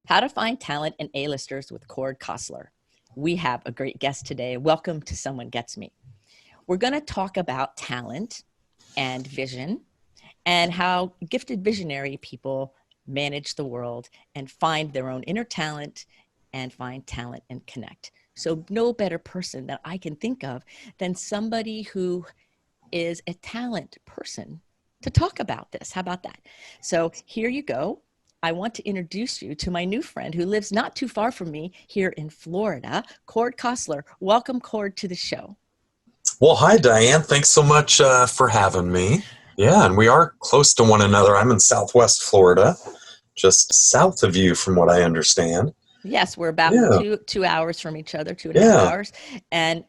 How to Find Talent and A-Listers with Cord Coslor. We have a great guest today. Welcome to Someone Gets Me. We're going to talk about talent and vision and how gifted visionary people manage the world and find their own inner talent and find talent and connect. So no better person that I can think of than somebody who is a talent person to talk about this. How about that? So here you go. I want to introduce you to my new friend who lives not too far from me here in Florida, Cord Coslor. Welcome, Cord, to the show. Well, hi, Diane. Thanks so much for having me. Yeah, and we are close to one another. I'm in Southwest Florida, just south of you from what I understand. Yes, we're about Yeah, two hours from each other, 2.5 yeah, hours, and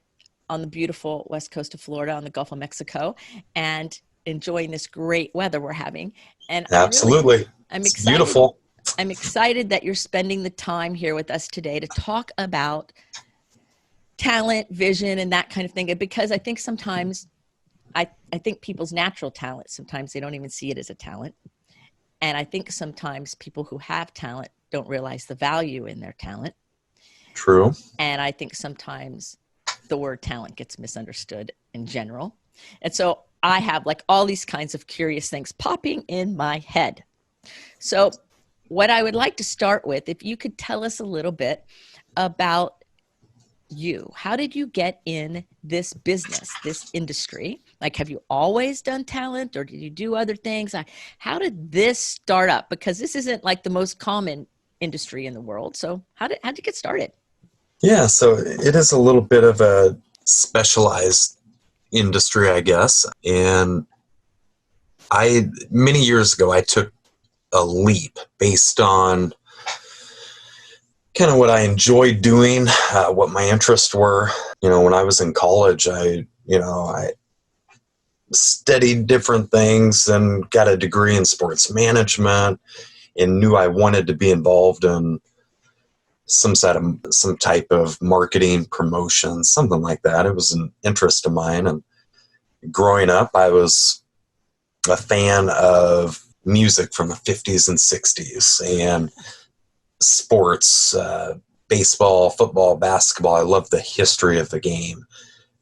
on the beautiful west coast of Florida, on the Gulf of Mexico, and enjoying this great weather we're having. And absolutely. I'm It's excited. beautiful. I'm excited that you're spending the time here with us today to talk about talent, vision, and that kind of thing. Because I think sometimes, I think people's natural talent, sometimes they don't even see it as a talent. And I think sometimes people who have talent don't realize the value in their talent. True. And I think sometimes the word talent gets misunderstood in general. And so I have like all these kinds of curious things popping in my head. So what I would like to start with, if you could tell us a little bit about you. How did you get in this business, this industry? Like, have you always done talent or did you do other things? How did this start up? Because this isn't like the most common industry in the world. So how'd you get started? Yeah, so it is a little bit of a specialized industry, I guess. And many years ago, I took a leap based on kind of what I enjoyed doing, what my interests were. When I was in college, I studied different things and got a degree in sports management and knew I wanted to be involved in some type of marketing, promotion, something like that. It was an interest of mine. And growing up, I was a fan of music from the 50s and 60s and sports, baseball, football, basketball. I love the history of the game.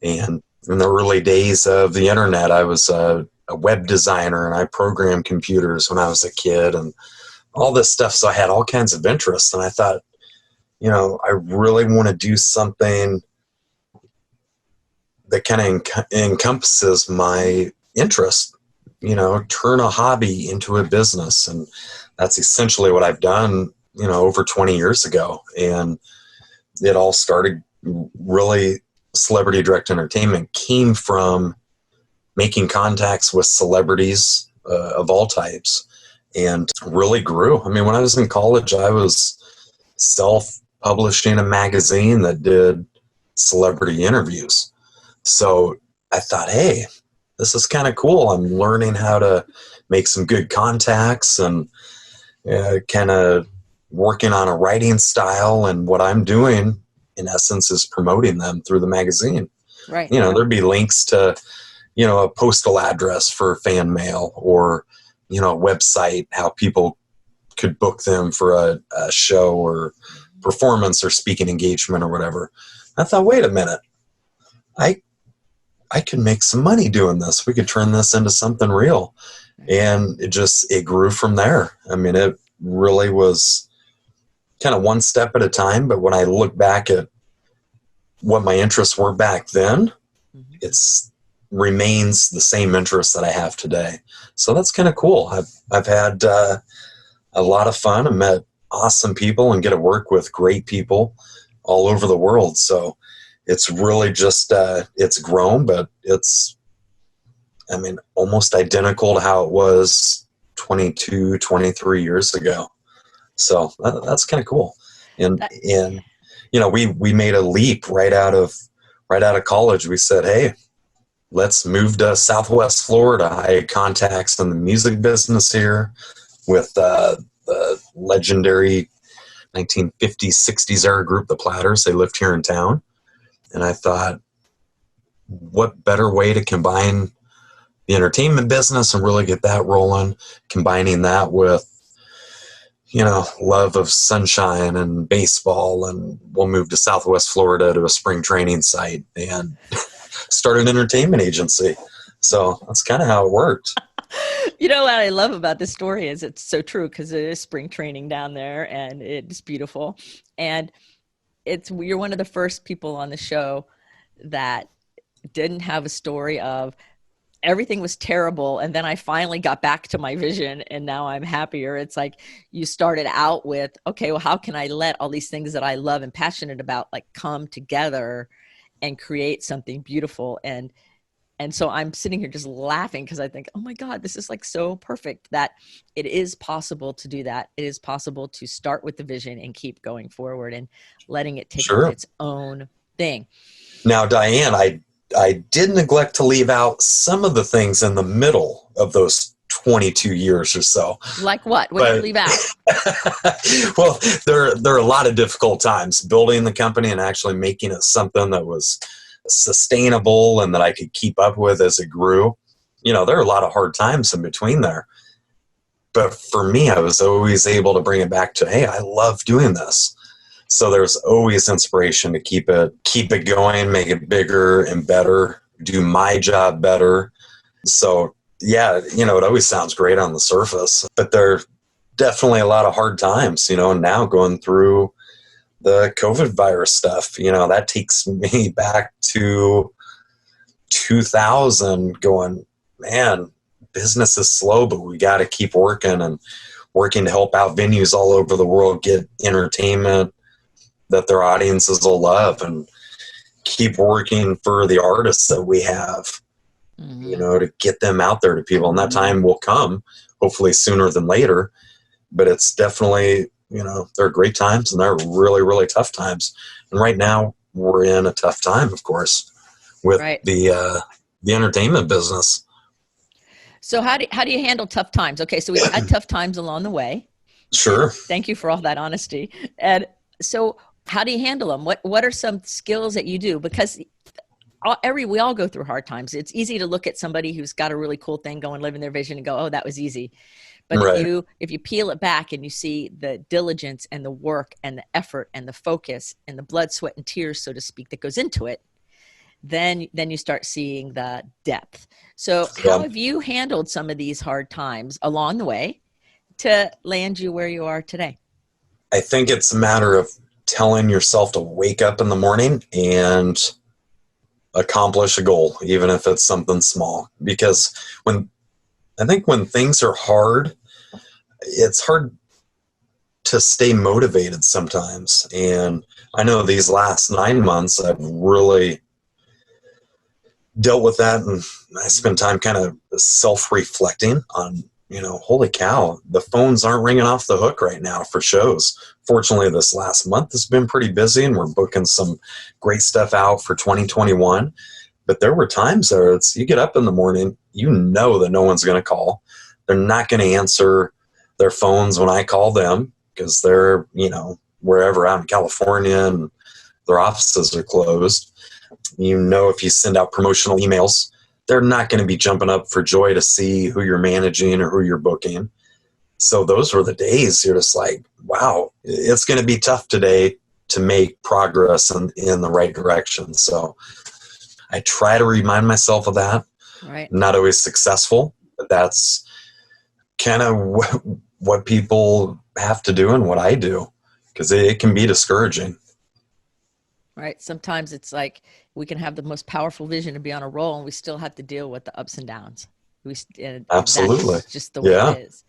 And in the early days of the internet, I was a web designer and I programmed computers when I was a kid and all this stuff. So I had all kinds of interests. And I thought, I really want to do something that kind of encompasses my interest, turn a hobby into a business. And that's essentially what I've done over 20 years ago. And it all started really, celebrity direct entertainment came from making contacts with celebrities of all types and really grew. I mean, when I was in college, I was self-publishing a magazine that did celebrity interviews. So I thought, hey, this is kind of cool. I'm learning how to make some good contacts and kind of working on a writing style, and what I'm doing in essence is promoting them through the magazine. Right. There'd be links to, a postal address for fan mail or, a website, how people could book them for a show or performance or speaking engagement or whatever. I thought, wait a minute, I could make some money doing this. We could turn this into something real. And it grew from there. I mean, it really was kind of one step at a time. But when I look back at what my interests were back then, it's remains the same interest that I have today. So that's kind of cool. I've had a lot of fun. I met awesome people and get to work with great people all over the world. So it's really just, it's grown, but it's, almost identical to how it was 22, 23 years ago. So that's kind of cool. And we made a leap right out of college. We said, hey, let's move to Southwest Florida. I had contacts in the music business here with the legendary 1950s, 60s era group, the Platters. They lived here in town. And I thought, what better way to combine the entertainment business and really get that rolling, combining that with love of sunshine and baseball, and we'll move to Southwest Florida to a spring training site and start an entertainment agency. So that's kind of how it worked. You know what I love about this story is it's so true, because it is spring training down there and it's beautiful. And you're one of the first people on the show that didn't have a story of everything was terrible and then I finally got back to my vision and now I'm happier. It's like you started out with, okay, well, how can I let all these things that I love and passionate about like come together and create something beautiful? And so I'm sitting here just laughing because I think, oh my God, this is like so perfect that it is possible to do that. It is possible to start with the vision and keep going forward and letting it take on its own thing. Now, Diane, I did neglect to leave out some of the things in the middle of those 22 years or so. Like what? What did you leave out? Well, there are a lot of difficult times building the company and actually making it something that was sustainable and that I could keep up with as it grew. There are a lot of hard times in between there. But for me, I was always able to bring it back to, hey, I love doing this. So there's always inspiration to keep it going, make it bigger and better, do my job better. So yeah, it always sounds great on the surface, but there are definitely a lot of hard times, and now going through the COVID virus stuff, that takes me back to 2000 going, man, business is slow, but we got to keep working to help out venues all over the world get entertainment that their audiences will love, and keep working for the artists that we have, to get them out there to people. And that time will come, hopefully sooner than later. But it's definitely, there are great times and there are really, really tough times. And right now we're in a tough time, of course, with the entertainment business. So how do you handle tough times? Okay, so we've had tough times along the way. Sure. Thank you for all that honesty. And so how do you handle them? What are some skills that you do? Because we all go through hard times. It's easy to look at somebody who's got a really cool thing going, living their vision, and go, oh, that was easy. But if you peel it back and you see the diligence and the work and the effort and the focus and the blood, sweat, and tears, so to speak, that goes into it, then you start seeing the depth. So how have you handled some of these hard times along the way to land you where you are today? I think it's a matter of telling yourself to wake up in the morning and accomplish a goal, even if it's something small. Because when things are hard, it's hard to stay motivated sometimes. And I know these last 9 months, I've really dealt with that. And I spent time kind of self-reflecting on, holy cow, the phones aren't ringing off the hook right now for shows. Fortunately, this last month has been pretty busy and we're booking some great stuff out for 2021. But there were times there you get up in the morning, that no one's going to call. They're not going to answer their phones when I call them because they're, wherever out in California and their offices are closed. If you send out promotional emails, they're not going to be jumping up for joy to see who you're managing or who you're booking. So those were the days you're just like, wow, it's going to be tough today to make progress in the right direction. So I try to remind myself of that. Right. I'm not always successful, but that's kind of what people have to do and what I do, because it can be discouraging. Right. Sometimes it's like we can have the most powerful vision to be on a roll and we still have to deal with the ups and downs. Absolutely. That's just the way it is.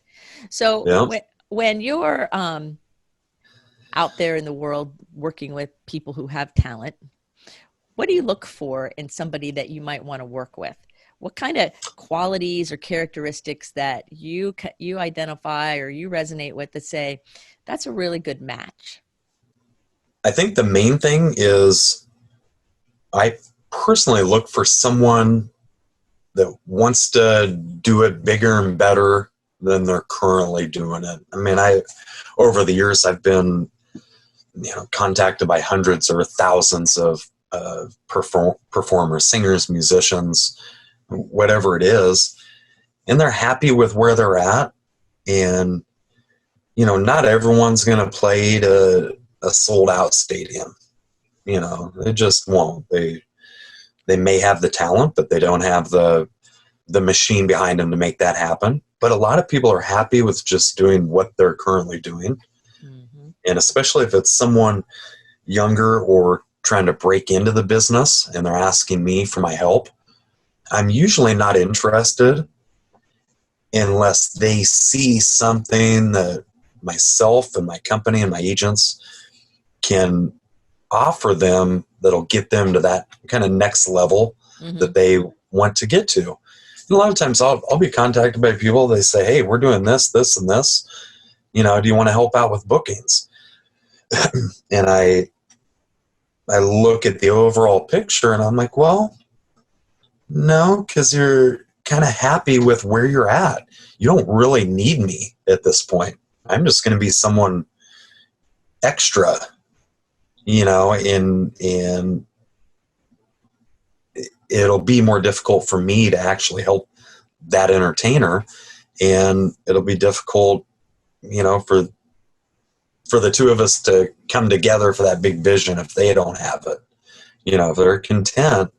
So when you're out there in the world working with people who have talent, what do you look for in somebody that you might want to work with? What kind of qualities or characteristics that you identify or you resonate with that say, that's a really good match? I think the main thing is I personally look for someone that wants to do it bigger and better than they're currently doing it. I mean, over the years, I've been, contacted by hundreds or thousands of performers, singers, musicians, whatever it is, and they're happy with where they're at. And, not everyone's going to play to a sold out stadium. They just won't. They may have the talent, but they don't have the machine behind them to make that happen. But a lot of people are happy with just doing what they're currently doing. Mm-hmm. And especially if it's someone younger or trying to break into the business and they're asking me for my help, I'm usually not interested unless they see something that myself and my company and my agents can offer them that'll get them to that kind of next level Mm-hmm. that they want to get to. And a lot of times I'll be contacted by people. They say, hey, we're doing this, this, and this. Do you want to help out with bookings? And I look at the overall picture and I'm like, well, no, because you're kind of happy with where you're at. You don't really need me at this point. I'm just going to be someone extra, and it'll be more difficult for me to actually help that entertainer. And it'll be difficult, for the two of us to come together for that big vision if they don't have it. If they're content,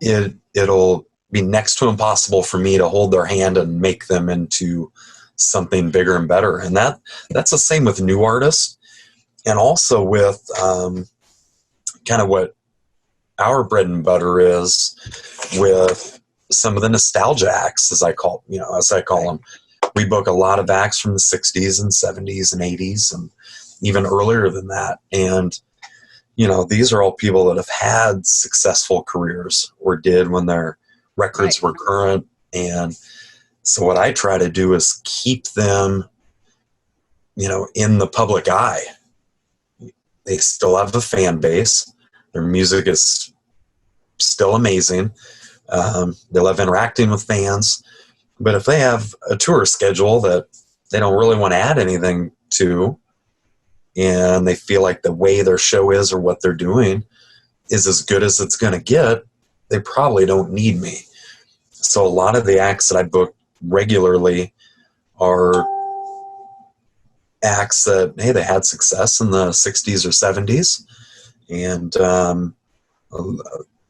it'll be next to impossible for me to hold their hand and make them into something bigger and better. And that's the same with new artists, and also with kind of what our bread and butter is with some of the nostalgia acts, as I call them. We book a lot of acts from the 60s and 70s and 80s and even earlier than that. And, these are all people that have had successful careers or did when their records were current. And so what I try to do is keep them, in the public eye. They still have a fan base. Their music is still amazing. They love interacting with fans. But if they have a tour schedule that they don't really want to add anything to, and they feel like the way their show is or what they're doing is as good as it's going to get, they probably don't need me. So a lot of the acts that I book regularly are acts that, hey, they had success in the 60s or 70s. And a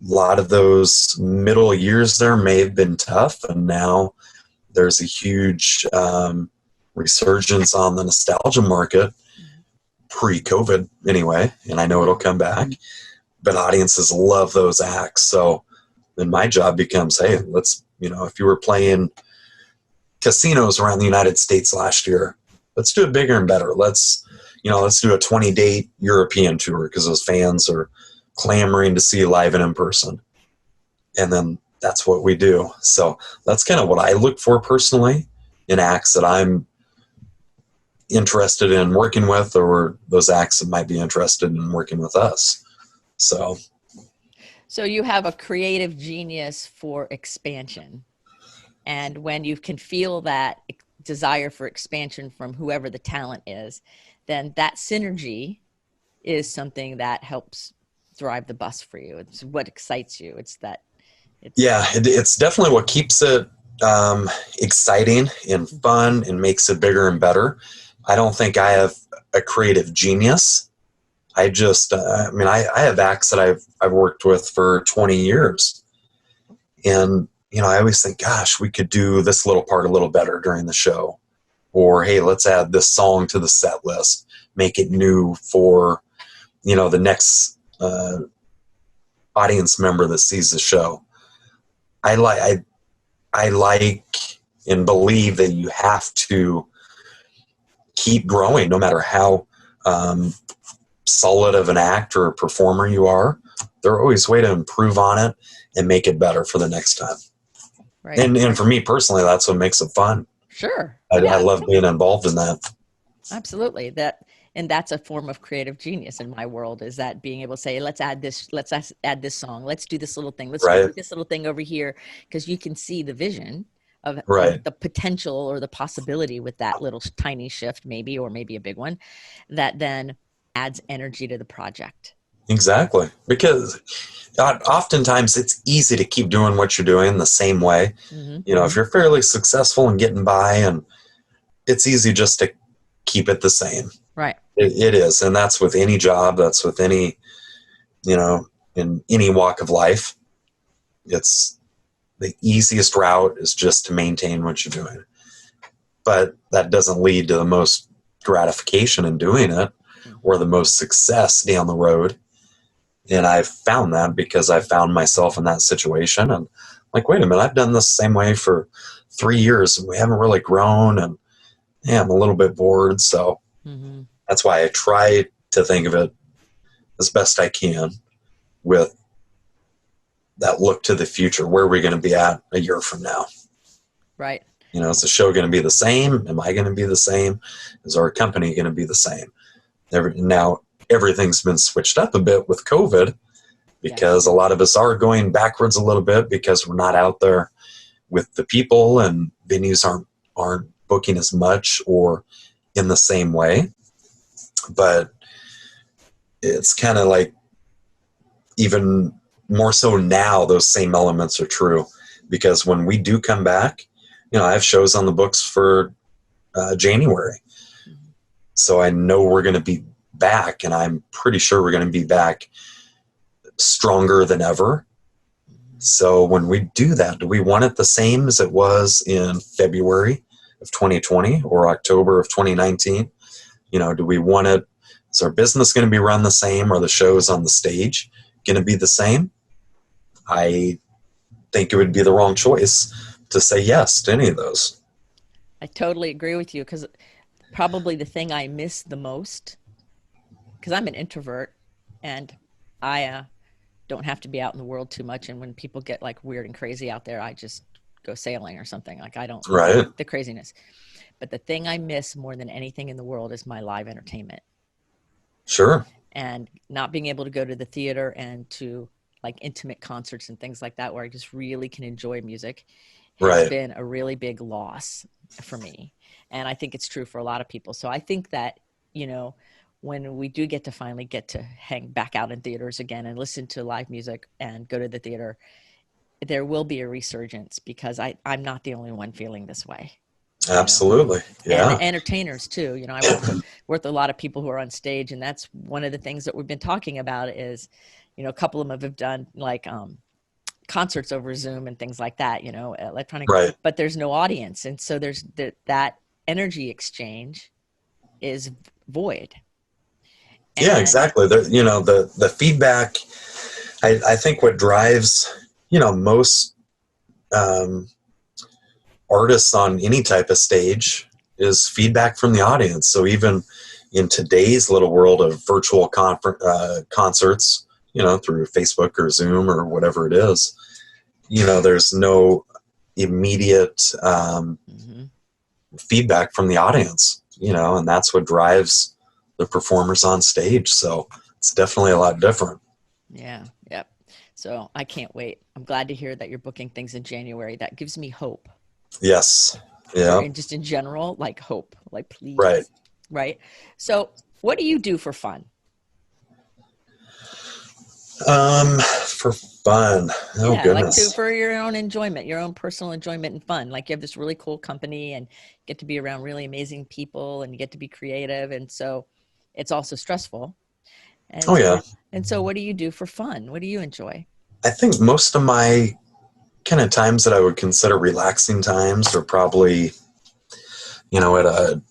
lot of those middle years there may have been tough, and now there's a huge resurgence on the nostalgia market, pre-COVID anyway, and I know it'll come back. But audiences love those acts. So then my job becomes, hey, let's, if you were playing casinos around the United States last year, let's do it bigger and better. Let's do a 20-date European tour because those fans are clamoring to see you live and in person. And then that's what we do. So that's kind of what I look for personally in acts that I'm interested in working with, or those acts that might be interested in working with us. So you have a creative genius for expansion. And when you can feel that desire for expansion from whoever the talent is, then that synergy is something that helps drive the bus for you. It's what excites you. It's definitely what keeps it exciting and fun and makes it bigger and better. I don't think I have a creative genius. I just, I have acts that I've worked with for 20 years. And, I always think, gosh, we could do this little part a little better during the show. Or, hey, let's add this song to the set list, make it new for, the next audience member that sees the show. I like and believe that you have to keep growing no matter how solid of an actor or performer you are. There's always a way to improve on it and make it better for the next time. Right. And for me personally, that's what makes it fun. Sure. I love being involved in that. Absolutely. That's a form of creative genius in my world, is that being able to say, let's add this song. Let's do this little thing. Let's do this little thing over here. Because you can see the vision of the potential or the possibility with that little tiny shift, maybe, or maybe a big one, that then adds energy to the project. Exactly. Because oftentimes it's easy to keep doing what you're doing the same way. Mm-hmm. If you're fairly successful and getting by, and it's easy just to keep it the same. Right. It is. And that's with any job. That's with any, in any walk of life. It's the easiest route is just to maintain what you're doing. But that doesn't lead to the most gratification in doing it or the most success down the road. And I've found that because I found myself in that situation and like, wait a minute, I've done this the same way for 3 years and we haven't really grown, and I'm a little bit bored. So that's why I try to think of it as best I can with that look to the future. Where are we going to be at a year from now? Right. Is the show going to be the same? Am I going to be the same? Is our company going to be the same? Now, everything's been switched up a bit with COVID because a lot of us are going backwards a little bit because we're not out there with the people, and venues aren't booking as much or in the same way. But it's kind of like even more so now, those same elements are true, because when we do come back, I have shows on the books for January. So I know we're going to be back, and I'm pretty sure we're going to be back stronger than ever. So when we do that, do we want it the same as it was in February of 2020 or October of 2019? Do we want it, is our business going to be run the same? Are the shows on the stage going to be the same? I think it would be the wrong choice to say yes to any of those. I totally agree with you, because probably the thing I miss the most, because I'm an introvert and I don't have to be out in the world too much. And when people get like weird and crazy out there, I just go sailing or something. Like I don't like the craziness. But the thing I miss more than anything in the world is my live entertainment. Sure. And not being able to go to the theater and to like intimate concerts and things like that, where I just really can enjoy music, has been a really big loss for me. And I think it's true for a lot of people. So I think that, when we do get to hang back out in theaters again and listen to live music and go to the theater, there will be a resurgence, because I'm not the only one feeling this way. Absolutely. Yeah. And entertainers too. I work with a lot of people who are on stage, and that's one of the things that we've been talking about is, a couple of them have done like concerts over Zoom and things like that, electronic, but there's no audience. And so there's that energy exchange is void. Yeah, exactly. The feedback, I think what drives, most artists on any type of stage is feedback from the audience. So even in today's little world of virtual concerts, through Facebook or Zoom or whatever it is, there's no immediate feedback from the audience, and that's what drives the performers on stage. So it's definitely a lot different. Yeah. Yep. So I can't wait. I'm glad to hear that you're booking things in January. That gives me hope. Yes. Yeah. And just in general, like hope, like please. Right. Right. So what do you do for fun? For fun. Oh, goodness. Like for your own enjoyment, your own personal enjoyment and fun. Like you have this really cool company and get to be around really amazing people and you get to be creative. And so it's also stressful. And And so what do you do for fun? What do you enjoy? I think most of my kind of times that I would consider relaxing times are probably, at a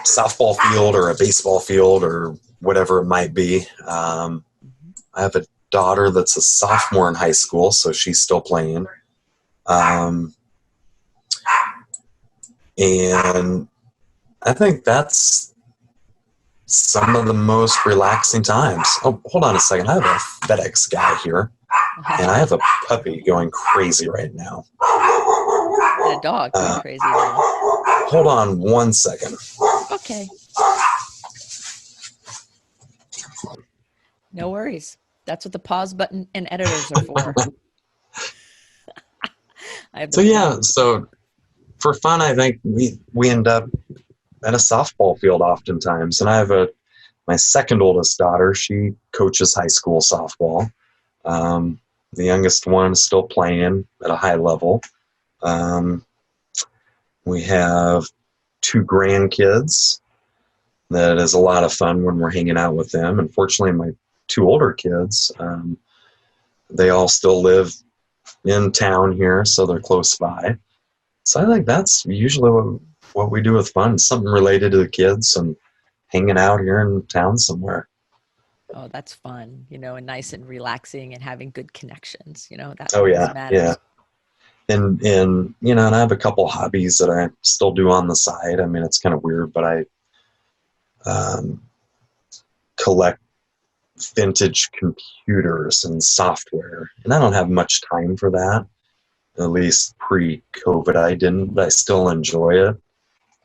softball field or a baseball field or whatever it might be. I have a daughter that's a sophomore in high school, so she's still playing. And I think that's some of the most relaxing times. Oh, hold on a second. I have a FedEx guy here, and I have a puppy going crazy right now. And a dog going crazy now. Hold on one second. Okay. No worries. That's what the pause button and editors are for. So for fun, I think we end up at a softball field oftentimes. And I have my second oldest daughter, she coaches high school softball. The youngest one is still playing at a high level. We have 2 grandkids. That is a lot of fun when we're hanging out with them. Unfortunately, my 2 older kids, they all still live in town here, so they're close by. So I think that's usually what we do with fun, something related to the kids and hanging out here in town somewhere. Oh, that's fun, and nice and relaxing and having good connections, that Oh always yeah, yeah. matters. And and I have a couple hobbies that I still do on the side. I mean, it's kind of weird, but I um, collect vintage computers and software, and I don't have much time for that. At least pre-COVID, I didn't, but I still enjoy it.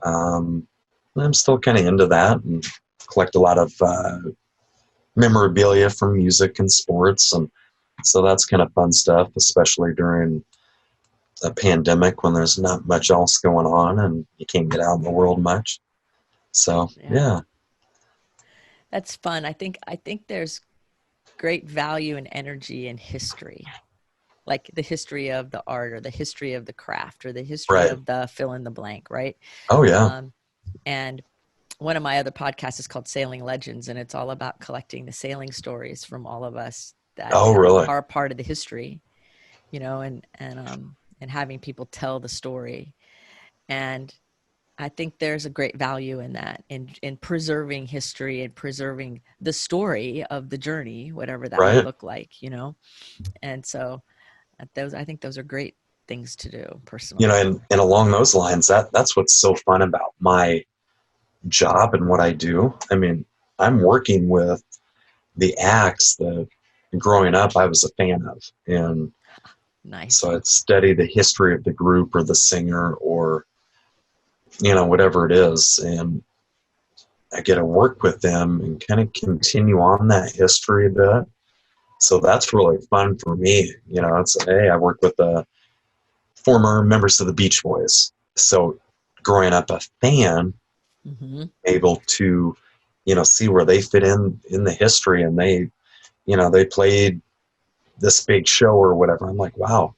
Um, I'm still kind of into that and collect a lot of memorabilia from music and sports, and so that's kind of fun stuff, especially during a pandemic when there's not much else going on and you can't get out in the world much. So Yeah, yeah, that's fun. I think there's great value and energy in history, like the history of the art or the history of the craft or the history right. of the fill in the blank, right? Oh yeah. Um, and one of my other podcasts is called Sailing Legends, and it's all about collecting the sailing stories from all of us that Oh really? are part of the history, and having people tell the story. And I think there's a great value in that, in preserving history and preserving the story of the journey, whatever that may Right. look like. And so those, I think those are great things to do personally. And along those lines, that's what's so fun about my job and what I do. I mean, I'm working with the acts that growing up I was a fan of, and Nice. so I'd study the history of the group or the singer or whatever it is, and I get to work with them and kind of continue on that history a bit. So that's really fun for me. It's, hey, I work with the former members of the Beach Boys. So growing up a fan, Hmm. able to, see where they fit in the history, and they played this big show or whatever. I'm like, wow,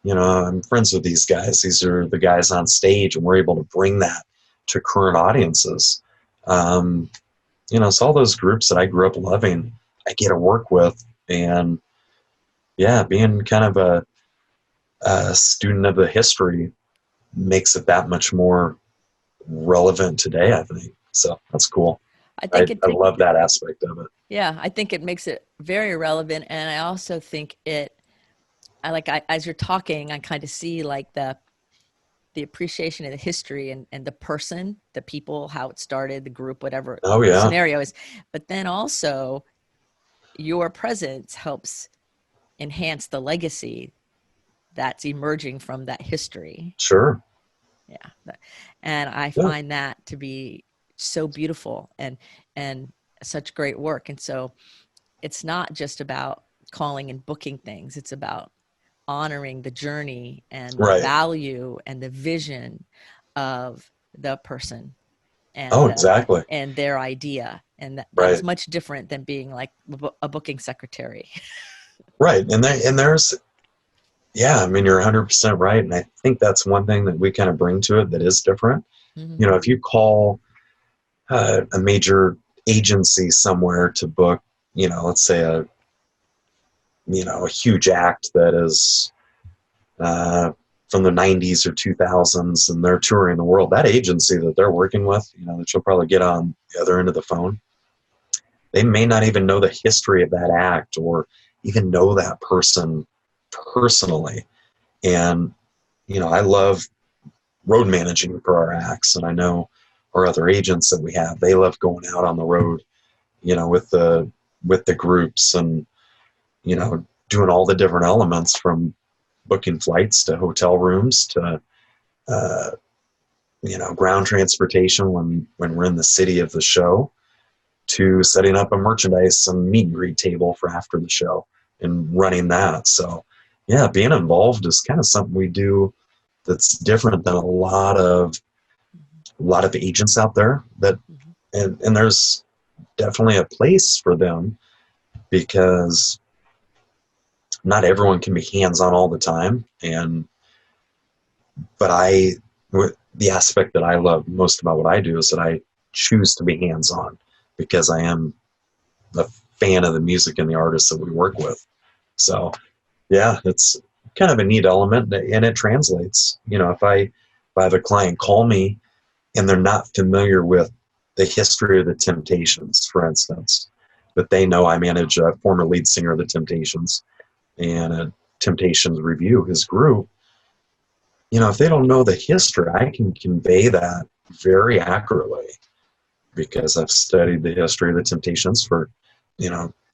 I'm friends with these guys. These are the guys on stage, and we're able to bring that to current audiences. Um, so all those groups that I grew up loving, I get to work with, and yeah, being kind of a student of the history makes it that much more relevant today, I think. So that's cool. I I, think it I love that aspect of it. Yeah, I think it makes it very relevant, and I also think as you're talking, I kind of see like the appreciation of the history and the person, the people, how it started, the group, whatever Oh the yeah, scenario is. But then also your presence helps enhance the legacy that's emerging from that history. sure. Yeah. And I Yeah, find that to be so beautiful and such great work. And so it's not just about calling and booking things. It's about honoring the journey and the right. value and the vision of the person Oh, and exactly. and their idea. And that is Right, much different than being like a booking secretary. right. And there's, yeah, I mean, you're 100% right. And I think that's one thing that we kind of bring to it that is different. Hmm. If you call a major agency somewhere to book, let's say a huge act that is uh, from the 90s or 2000s, and they're touring the world, that agency that they're working with, that you'll probably get on the other end of the phone, they may not even know the history of that act or even know that person personally. And, I love road managing for our acts, and I know our other agents that we have, they love going out on the road, with the groups, and, doing all the different elements from booking flights to hotel rooms to uh, ground transportation when we're in the city of the show, to setting up a merchandise and meet and greet table for after the show and running that. So yeah, being involved is kind of something we do that's different than a lot of agents out there, that Hmm. and there's definitely a place for them, because not everyone can be hands on all the time. But the aspect that I love most about what I do is that I choose to be hands-on because I am a fan of the music and the artists that we work with. So yeah, it's kind of a neat element, and it translates. If I have a client call me and they're not familiar with the history of the Temptations, for instance, but they know I manage a former lead singer of the Temptations and a Temptations review his group. If they don't know the history, I can convey that very accurately because I've studied the history of the Temptations for,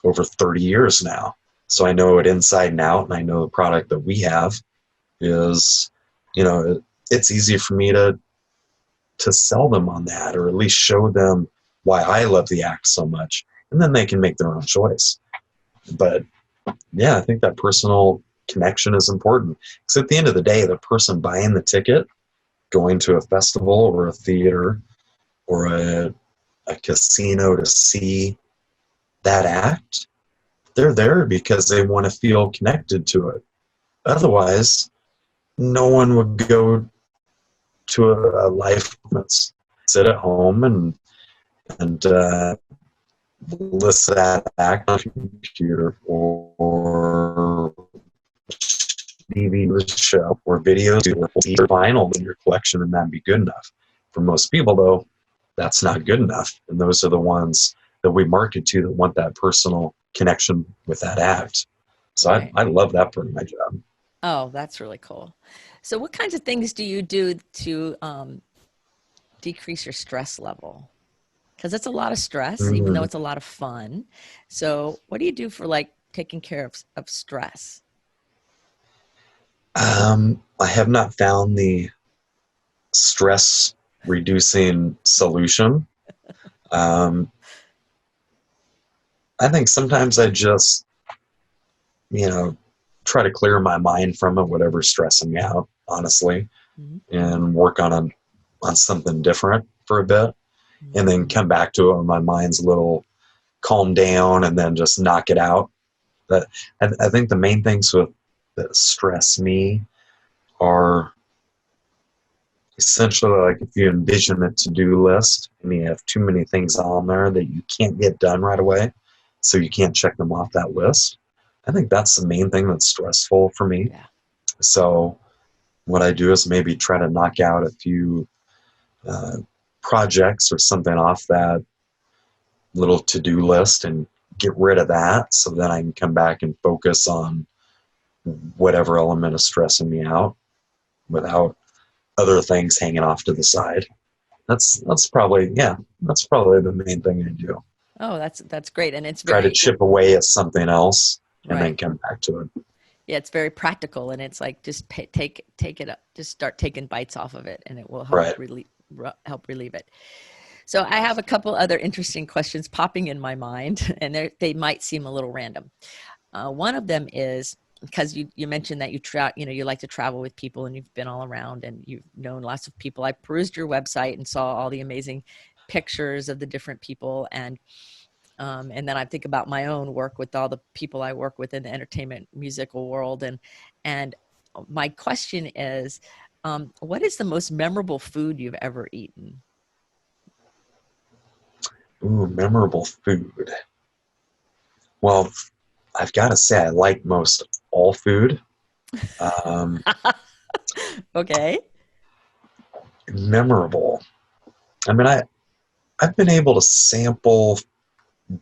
over 30 years now. So I know it inside and out, and I know the product that we have is, it's easy for me to sell them on that, or at least show them why I love the act so much, and then they can make their own choice. But yeah, I think that personal connection is important, because at the end of the day, the person buying the ticket, going to a festival or a theater or a casino to see that act, they're there because they want to feel connected to it. Otherwise, no one would go to a live performance, sit at home and listen to that act on a computer or DVD show or videos or vinyl in your collection, and that'd be good enough. For most people, though, that's not good enough. And those are the ones that we market to that want that personal connection with that act. So Right. I love that part of my job. Oh, that's really cool. So what kinds of things do you do to decrease your stress level? Because it's a lot of stress, even though Mm. it's a lot of fun. So what do you do for like taking care of stress? I have not found the stress reducing solution. Um, I think sometimes I just, try to clear my mind from it, whatever's stressing me out, honestly, Mhm. and work on something different for a bit, and then come back to it when my mind's a little calmed down, and then just knock it out. But I think the main things that stress me are essentially like if you envision a to-do list and you have too many things on there that you can't get done right away, so you can't check them off that list. I think that's the main thing that's stressful for me. Yeah. So what I do is maybe try to knock out a few uh, projects or something off that little to-do list and get rid of that, so then I can come back and focus on whatever element is stressing me out without other things hanging off to the side. That's probably the main thing I do. Oh, that's great. And it's Try to very chip away at something else and then right. come back to it. Yeah, it's very practical, and it's like just take it up, just start taking bites off of it, and it will Right. help relieve it. So I have a couple other interesting questions popping in my mind, and they might seem a little random. One of them is because you mentioned that you like to travel with people, and you've been all around, and you've known lots of people. I perused your website and saw all the amazing pictures of the different people, and then I think about my own work with all the people I work with in the entertainment musical world, and my question is, what is the most memorable food you've ever eaten? Ooh, memorable food. Well, I've got to say I like most all food. Um, Okay. memorable. I mean, I've been able to sample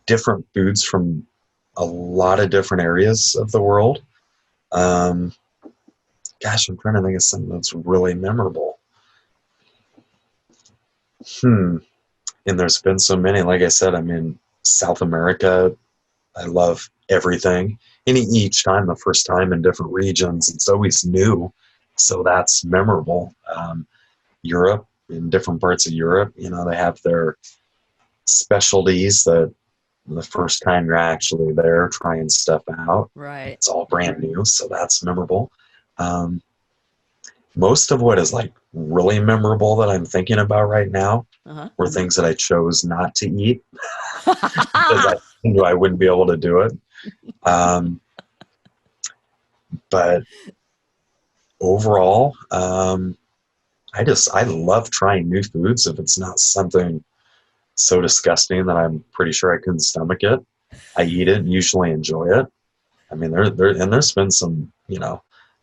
different foods from a lot of different areas of the world. Um, Gosh, I'm trying to think of something that's really memorable. And there's been so many. Like I said, I'm in South America. I love everything. And each time, the first time in different regions, it's always new. So that's memorable. Europe, in different parts of Europe, they have their specialties that the first time you're actually there trying stuff out, Right. it's all brand new. So that's memorable. Um, Most of what is like really memorable that I'm thinking about right now Uh-huh. were things that I chose not to eat because I knew I wouldn't be able to do it. Um, but overall, I love trying new foods if it's not something so disgusting that I'm pretty sure I couldn't stomach it. I eat it and usually enjoy it. I mean, there's been some,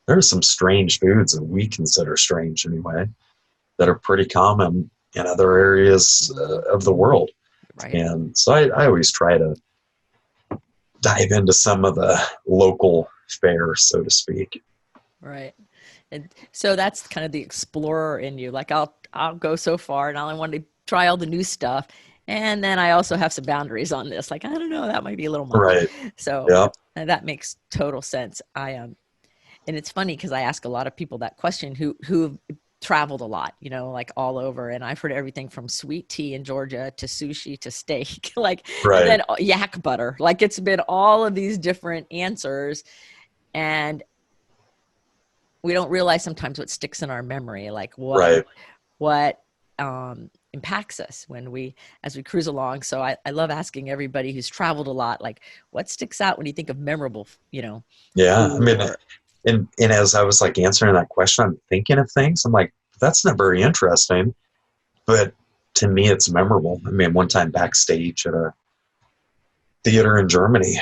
there's some strange foods that we consider strange anyway that are pretty common in other areas of the world. Right. And so I always try to dive into some of the local fare, so to speak. Right. And so that's kind of the explorer in you. Like I'll go so far and I want to try all the new stuff. And then I also have some boundaries on this. Like, I don't know, that might be a little much. Right. So Yeah. that makes total sense. And it's funny because I ask a lot of people that question who've traveled a lot, like all over. And I've heard everything from sweet tea in Georgia to sushi to steak, like, and Right. then yak butter. Like it's been all of these different answers. And we don't realize sometimes what sticks in our memory, like Right. what impacts us as we cruise along. So I love asking everybody who's traveled a lot, like what sticks out when you think of memorable, Yeah. I food mean, or and as I was like answering that question, I'm thinking of things. I'm like, that's not very interesting, but to me, it's memorable. I mean, one time backstage at a theater in Germany,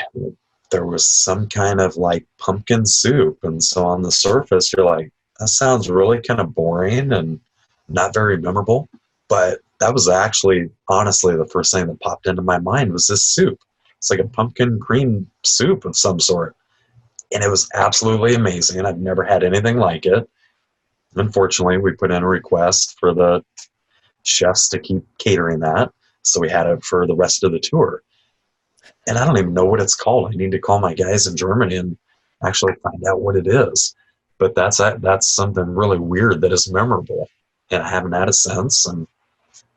there was some kind of like pumpkin soup. And so on the surface, you're like, that sounds really kind of boring and not very memorable. But that was actually, honestly, the first thing that popped into my mind was this soup. It's like a pumpkin cream soup of some sort. And it was absolutely amazing. I've never had anything like it. Unfortunately, we put in a request for the chefs to keep catering that. So we had it for the rest of the tour. And I don't even know what it's called. I need to call my guys in Germany and actually find out what it is. But that's something really weird that is memorable, and I haven't had it since. And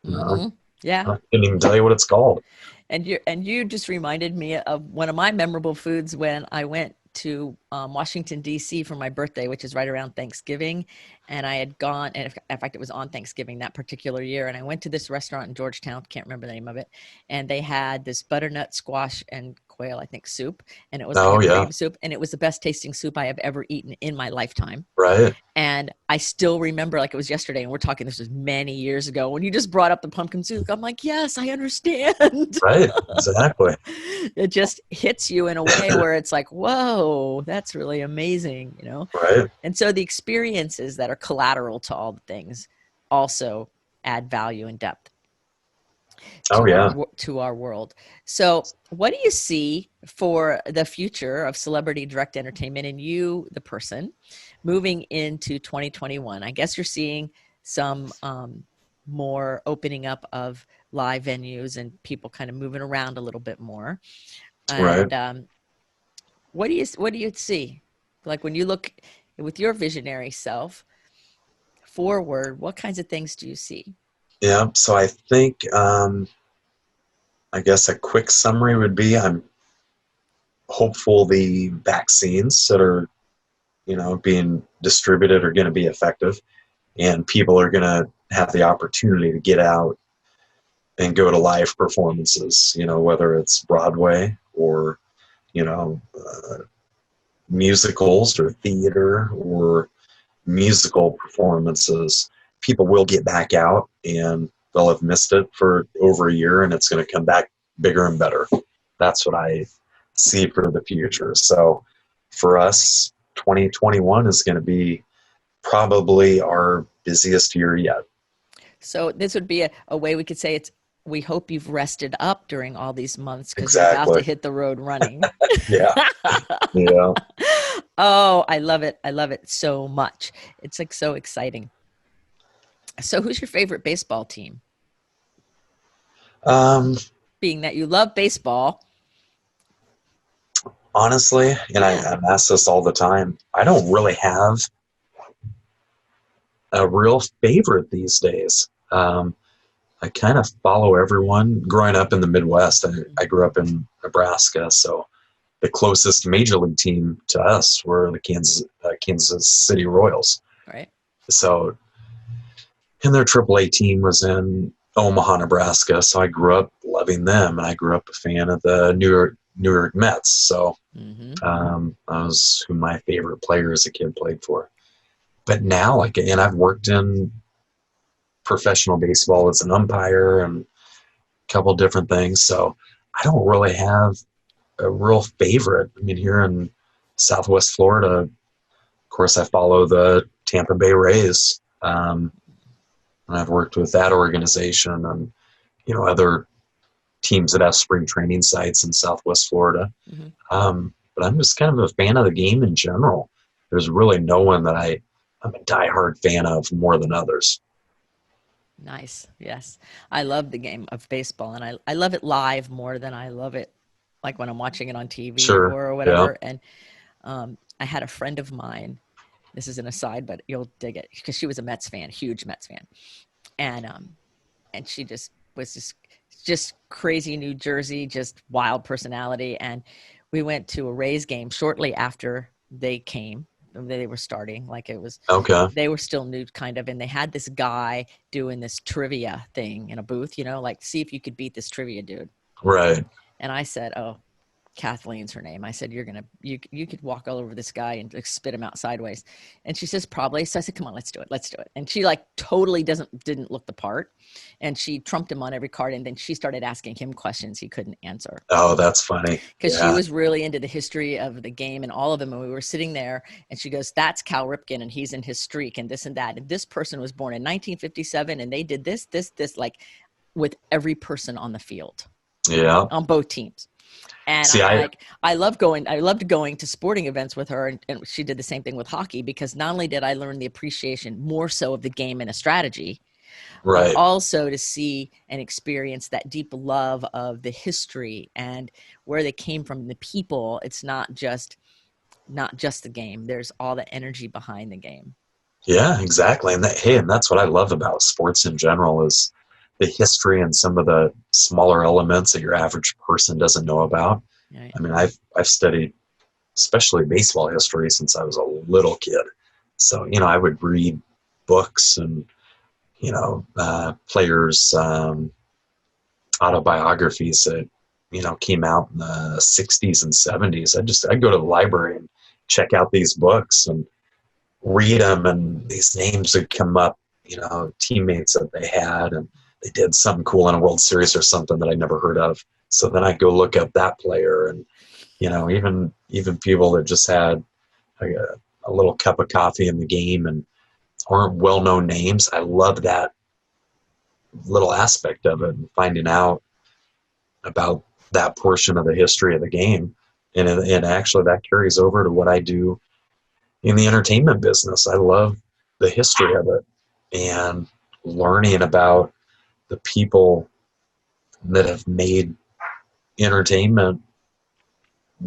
mm-hmm. Yeah. I can't even tell you what it's called. And you just reminded me of one of my memorable foods when I went to Washington D.C. for my birthday, which is right around Thanksgiving, and I had gone, and in fact, it was on Thanksgiving that particular year, and I went to this restaurant in Georgetown, can't remember the name of it, and they had this butternut squash and quail, I think, soup, and it was like a Oh yeah, cream soup, and it was the best tasting soup I have ever eaten in my lifetime. right, And I still remember like it was yesterday, and we're talking, this was many years ago. When you just brought up the pumpkin soup, I'm like, yes, I understand. right, exactly, It just hits you in a way where it's like, whoa, that's really amazing. right. And so the experiences that are collateral to all the things also add value and depth Oh yeah. to our world. So what do you see for the future of celebrity direct entertainment and you, the person, moving into 2021? I guess you're seeing some more opening up of live venues and people kind of moving around a little bit more. Right. And what do you see? Like when you look with your visionary self forward, what kinds of things do you see? Yeah. So I think, I guess a quick summary would be I'm hopeful the vaccines that are, being distributed are going to be effective, and people are going to have the opportunity to get out and go to live performances, whether it's Broadway or, you know, uh, musicals or theater or musical performances. People will get back out and they'll have missed it for over a year, and it's going to come back bigger and better. That's what I see for the future. So for us, 2021 is going to be probably our busiest year yet. So this would be a way we could say it's, we hope you've rested up during all these months because you're about to Exactly. hit the road running. Yeah. Yeah. Oh, I love it. I love it so much. It's like so exciting. So who's your favorite baseball team? Um, Being that you love baseball. Honestly, and Yeah. I'm asked this all the time, I don't really have a real favorite these days. I kind of follow everyone. Growing up in the Midwest, I grew up in Nebraska, so the closest major league team to us were the Kansas City Royals. Right. So, and their AAA team was in Omaha, Nebraska. So I grew up loving them, and I grew up a fan of the New York Mets. So Mm-hmm. that was who my favorite player as a kid played for. But now, like, and I've worked in professional baseball as an umpire and a couple different things. So I don't really have a real favorite. I mean, here in Southwest Florida, of course, I follow the Tampa Bay Rays. And I've worked with that organization and, other teams that have spring training sites in Southwest Florida. But I'm just kind of a fan of the game in general. There's really no one that I'm a diehard fan of more than others. Nice. Yes. I love the game of baseball, and I love it live more than I love it like when I'm watching it on TV Sure. or whatever. Yeah. And I had a friend of mine, this is an aside, but you'll dig it, because she was a Mets fan, huge Mets fan. And she just was just crazy New Jersey, just wild personality. And we went to a Rays game shortly after they came. They were starting, like it was, okay. They were still new kind of, and they had this guy doing this trivia thing in a booth, like see if you could beat this trivia dude. Right. And I said, oh, Kathleen's her name. I said, you could walk all over this guy and spit him out sideways. And she says, probably. So I said, come on, let's do it. And she like totally didn't look the part. And she trumped him on every card. And then she started asking him questions he couldn't answer. Oh, that's funny. Because she was really into the history of the game and all of them. And we were sitting there and she goes, that's Cal Ripken and he's in his streak and this and that. And this person was born in 1957 and they did this, like with every person on the field. Yeah. On both teams. And see, I loved going to sporting events with her, and she did the same thing with hockey, because not only did I learn the appreciation more so of the game and a strategy, right, but also to see and experience that deep love of the history and where they came from, the people. It's not just the game. There's all the energy behind the game. Yeah, exactly. And that's what I love about sports in general is the history and some of the smaller elements that your average person doesn't know about. Right. I mean, I've studied especially baseball history since I was a little kid. So, I would read books and, players' autobiographies that, came out in the 60s and 70s. I'd go to the library and check out these books and read them, and these names would come up, teammates that they had, and they did something cool in a World Series or something that I never heard of. So then I go look up that player, and even people that just had a little cup of coffee in the game and aren't well-known names. I love that little aspect of it, and finding out about that portion of the history of the game, and actually that carries over to what I do in the entertainment business. I love the history of it and learning about the people that have made entertainment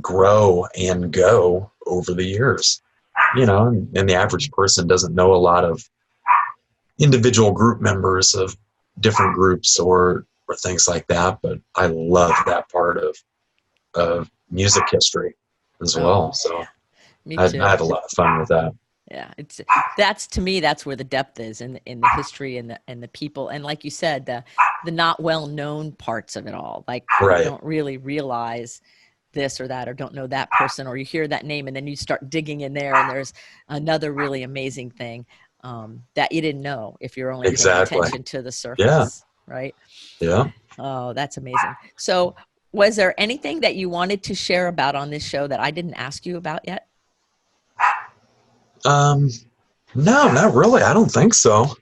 grow and go over the years, and the average person doesn't know a lot of individual group members of different groups or things like that. But I love that part of music history as well. So I have a lot of fun with that. Yeah, that's to me, that's where the depth is in the history and the people, and like you said, the not well known parts of it all. Like right. You don't really realize this or that, or don't know that person, or you hear that name and then you start digging in there, and there's another really amazing thing that you didn't know if you're only paying attention to the surface. Yeah. Right. Yeah. Oh, that's amazing. So, was there anything that you wanted to share about on this show that I didn't ask you about yet? No, not really. I don't think so.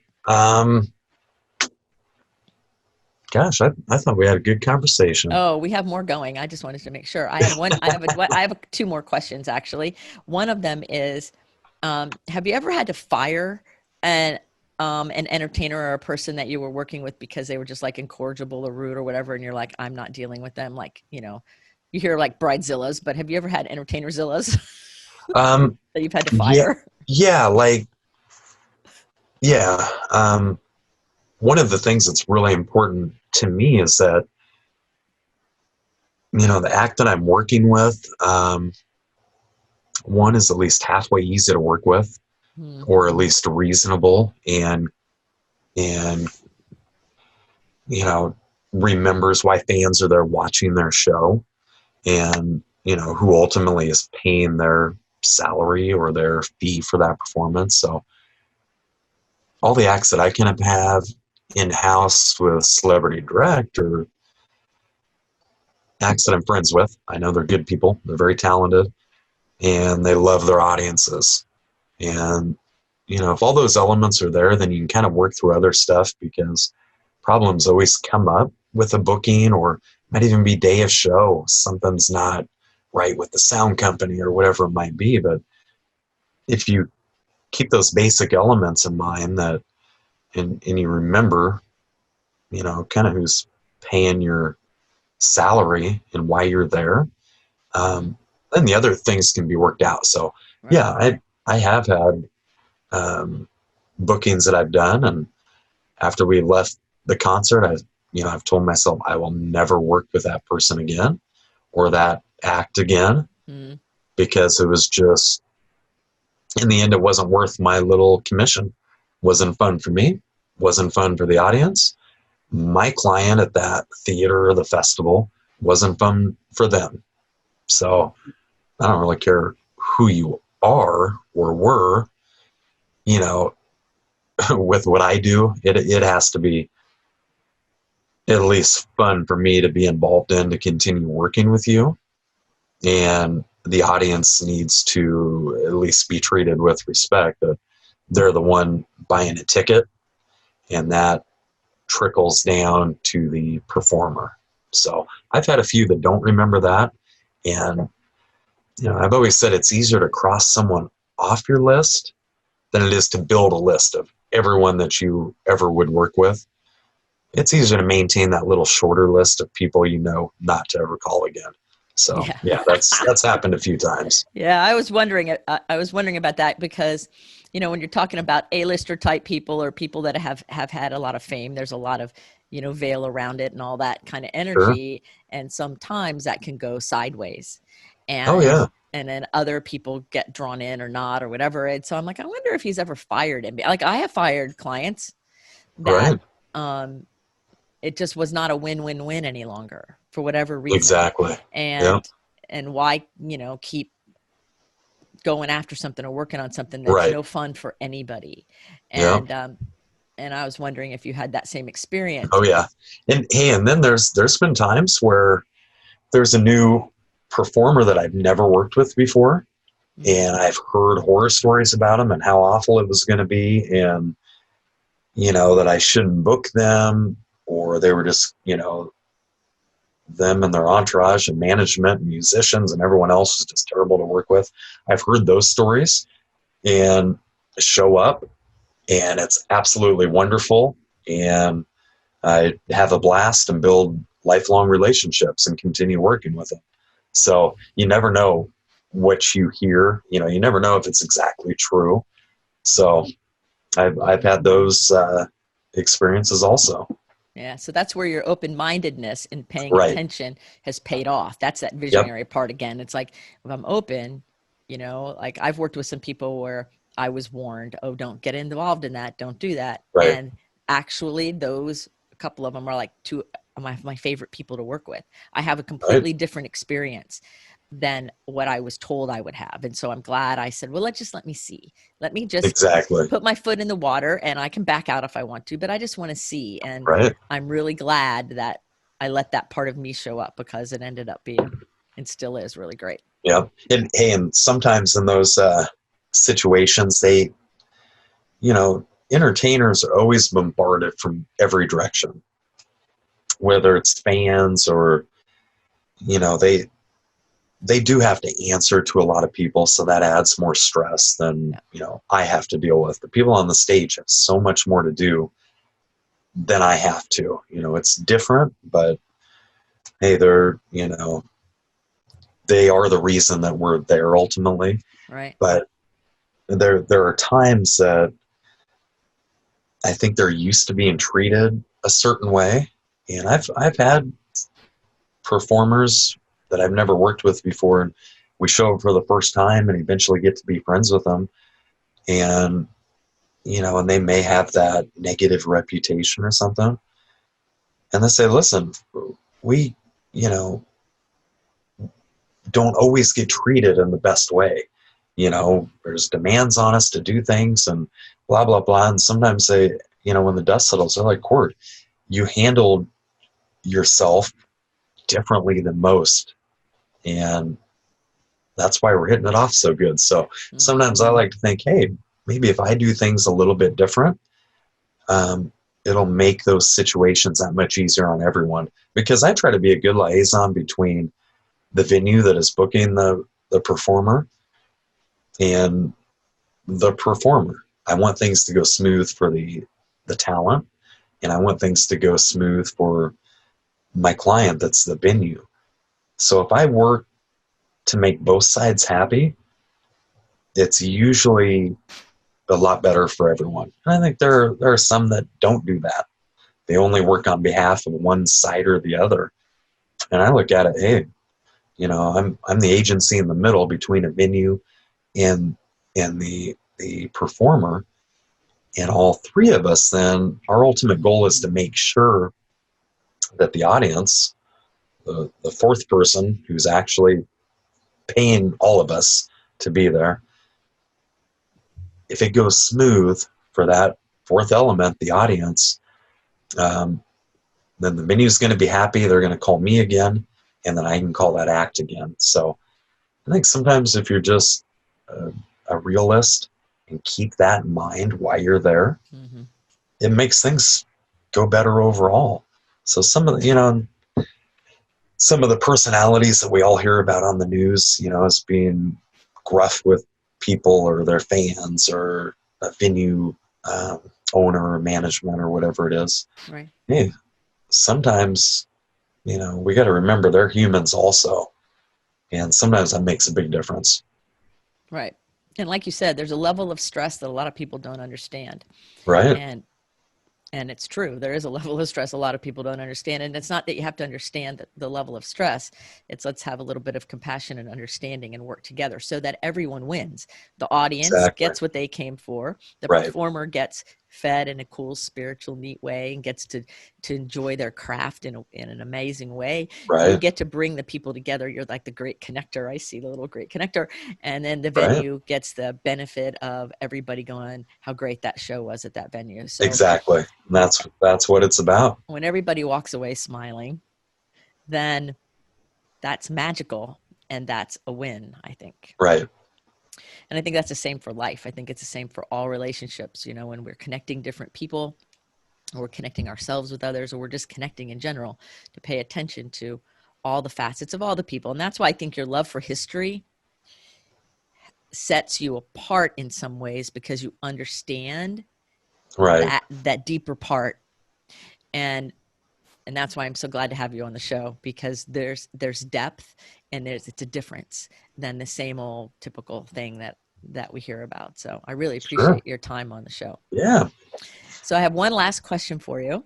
Gosh, I thought we had a good conversation. Oh, we have more going. I just wanted to make sure. I have two more questions, actually. One of them is, have you ever had to fire an entertainer or a person that you were working with because they were just like incorrigible or rude or whatever, and you're like, I'm not dealing with them? Like, you hear like bridezillas, but have you ever had entertainerzillas? That you've had to fire? Yeah. One of the things that's really important to me is that, the act that I'm working with, one is at least halfway easy to work with, or at least reasonable, and remembers why fans are there watching their show, and, who ultimately is paying their salary or their fee for that performance. So all the acts that I kind of have in-house with Celebrity Direct or acts that I'm friends with. I know they're good people. They're very talented and they love their audiences. And, if all those elements are there, then you can kind of work through other stuff because problems always come up with a booking, or might even be day of show. Something's not right with the sound company or whatever it might be. But if you keep those basic elements in mind and you remember, kind of who's paying your salary and why you're there, then the other things can be worked out. So Right. yeah, I have had bookings that I've done, and after we left the concert, I've told myself I will never work with that person again or that act again, because it was just, in the end, it wasn't worth my little commission. Wasn't fun for me, wasn't fun for the audience. My client at that theater or the festival wasn't fun for them. So I don't really care who you are or were, with what I do. It has to be at least fun for me to be involved in, to continue working with you. And the audience needs to at least be treated with respect, that they're the one buying a ticket, and that trickles down to the performer. So I've had a few that don't remember that. And, I've always said it's easier to cross someone off your list than it is to build a list of everyone that you ever would work with. It's easier to maintain that little shorter list of people not to ever call again. So yeah, that's happened a few times. Yeah, I was wondering about that because, when you're talking about A-lister type people or people that have had a lot of fame, there's a lot of, veil around it and all that kind of energy. Sure. And sometimes that can go sideways. And, oh, yeah. And then other people get drawn in or not or whatever. And so I'm like, I wonder if he's ever fired him. Like, I have fired clients that it just was not a win-win-win any longer for whatever reason. Exactly. And why, keep going after something or working on something that's no fun for anybody. And and I was wondering if you had that same experience. Oh yeah. And then there's been times where there's a new performer that I've never worked with before, and I've heard horror stories about them and how awful it was going to be, and that I shouldn't book them, or they were just them and their entourage and management and musicians and everyone else was just terrible to work with. I've heard those stories and show up, and it's absolutely wonderful, and I have a blast and build lifelong relationships and continue working with them. So you never know what you hear. You never know if it's exactly true. So I've had those experiences also. Yeah, so that's where your open-mindedness and paying attention has paid off. That's that visionary part again. It's like, if I'm open, like I've worked with some people where I was warned, oh, don't get involved in that. Don't do that. Right. And actually a couple of them are like two of my favorite people to work with. I have a completely different experience than what I was told I would have. And so I'm glad I said, well, let me see. Let me just put my foot in the water, and I can back out if I want to, but I just want to see. And I'm really glad that I let that part of me show up, because it ended up being, and still is, really great. Yeah. And sometimes in those situations, entertainers are always bombarded from every direction, whether it's fans or, they do have to answer to a lot of people. So that adds more stress than, I have to deal with. The people on the stage have so much more to do than I have to. It's different, but hey, they're, they are the reason that we're there ultimately. Right. But there are times that I think they're used to being treated a certain way. And I've had performers that I've never worked with before, and we show up for the first time and eventually get to be friends with them. And, and they may have that negative reputation or something. And they say, listen, we, don't always get treated in the best way. There's demands on us to do things and blah, blah, blah. And sometimes they when the dust settles, they're like, Cord, you handled yourself differently than most. And that's why we're hitting it off so good. So sometimes I like to think, hey, maybe if I do things a little bit different, it'll make those situations that much easier on everyone. Because I try to be a good liaison between the venue that is booking the performer and the performer. I want things to go smooth for the talent, and I want things to go smooth for my client that's the venue. So if I work to make both sides happy, it's usually a lot better for everyone. And I think there are some that don't do that. They only work on behalf of one side or the other. And I look at it, hey, I'm the agency in the middle between a venue and the performer. And all three of us, then our ultimate goal is to make sure that the audience, the fourth person who's actually paying all of us to be there, if it goes smooth for that fourth element, the audience, then the venue is going to be happy. They're going to call me again, and then I can call that act again. So I think sometimes if you're just a realist and keep that in mind while you're there, it makes things go better overall. So some of the personalities that we all hear about on the news, as being gruff with people or their fans or a venue owner or management or whatever it is. Right. Hey, sometimes, we got to remember they're humans also. And sometimes that makes a big difference. Right. And like you said, there's a level of stress that a lot of people don't understand. Right. And it's true. There is a level of stress a lot of people don't understand. And it's not that you have to understand the level of stress. It's let's have a little bit of compassion and understanding and work together so that everyone wins. The audience gets what they came for. The performer gets fed in a cool, spiritual, neat way and gets to enjoy their craft in an amazing way. You get to bring the people together. You're like the great connector. I see the little great connector. And then the venue gets the benefit of everybody going, how great that show was at that venue. So exactly. And that's what it's about. When everybody walks away smiling, then that's magical. And that's a win, I think. Right. And I think that's the same for life. I think it's the same for all relationships. When we're connecting different people, or we're connecting ourselves with others, or we're just connecting in general, to pay attention to all the facets of all the people. And that's why I think your love for history sets you apart in some ways, because you understand that deeper part. And that's why I'm so glad to have you on the show, because there's depth and it's a difference than the same old typical thing that we hear about. So I really appreciate your time on the show. Yeah. So I have one last question for you,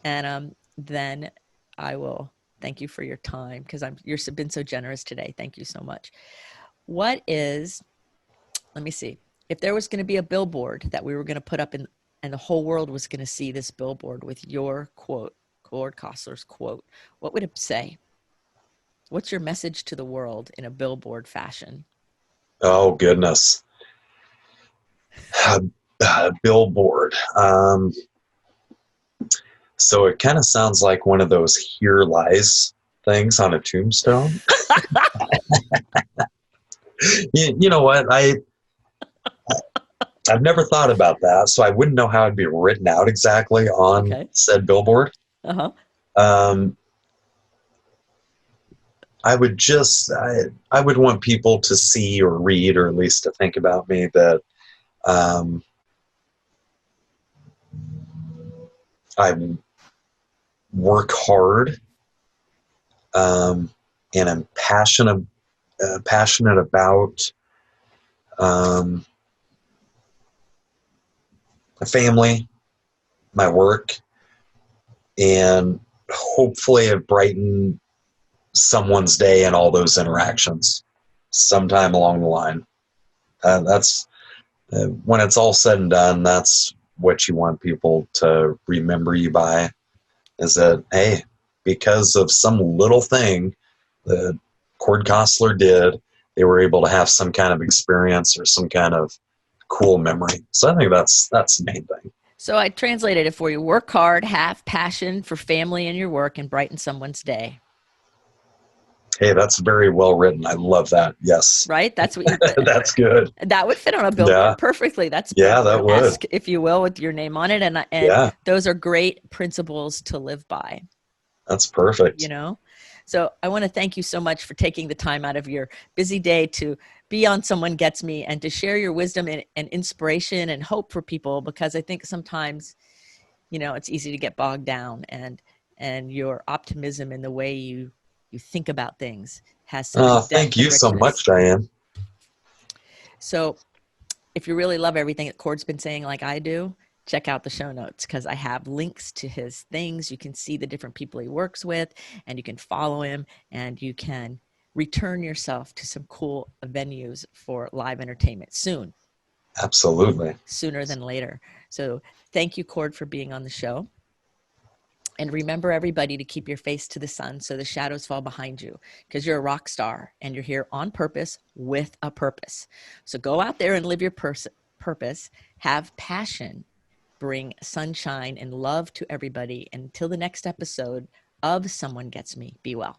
and then I will thank you for your time, because you've been so generous today. Thank you so much. Let me see, if there was going to be a billboard that we were going to put up and the whole world was going to see this billboard with your quote, Cord Coslor's quote, what would it say? What's your message to the world in a billboard fashion? Oh, goodness. Billboard. So it kind of sounds like one of those "Here Lies" things on a tombstone. You know what? I've never thought about that, so I wouldn't know how it'd be written out exactly on said billboard. I would want people to see or read, or at least to think about me, that I work hard, and I'm passionate about my family, my work, and hopefully it brightened someone's day in all those interactions sometime along the line. That's when it's all said and done, that's what you want people to remember you by, is that, hey, because of some little thing that Cord Coslor did, they were able to have some kind of experience or some kind of cool memory. So I think that's the main thing. So I translated it for you. Work hard, have passion for family and your work, and brighten someone's day. Hey, that's very well written. I love that. Yes. Right? That's what you, That's good. that would fit on a Yeah. billboard perfectly. That's Yeah, that would. billboard-esque, if you will, with your name on it. And Yeah, those are great principles to live by, that's you perfect. know? So I want to thank you so much for taking the time out of your busy day to be on Someone Gets Me and to share your wisdom and inspiration and hope for people, because I think sometimes, it's easy to get bogged down, and your optimism in the way you think about things has some real Thank depth and you so richness. much, Diane. So if you really love everything that Cord's been saying like I do, check out the show notes, because I have links to his things. You can see the different people he works with, and you can follow him, and you can return yourself to some cool venues for live entertainment soon, Absolutely. sooner than later. So thank you, Cord, for being on the show. And remember, everybody, to keep your face to the sun so the shadows fall behind you, because you're a rock star and you're here on purpose with a purpose. So go out there and live your purpose, have passion, bring sunshine and love to everybody. And until the next episode of Someone Gets Me, be well.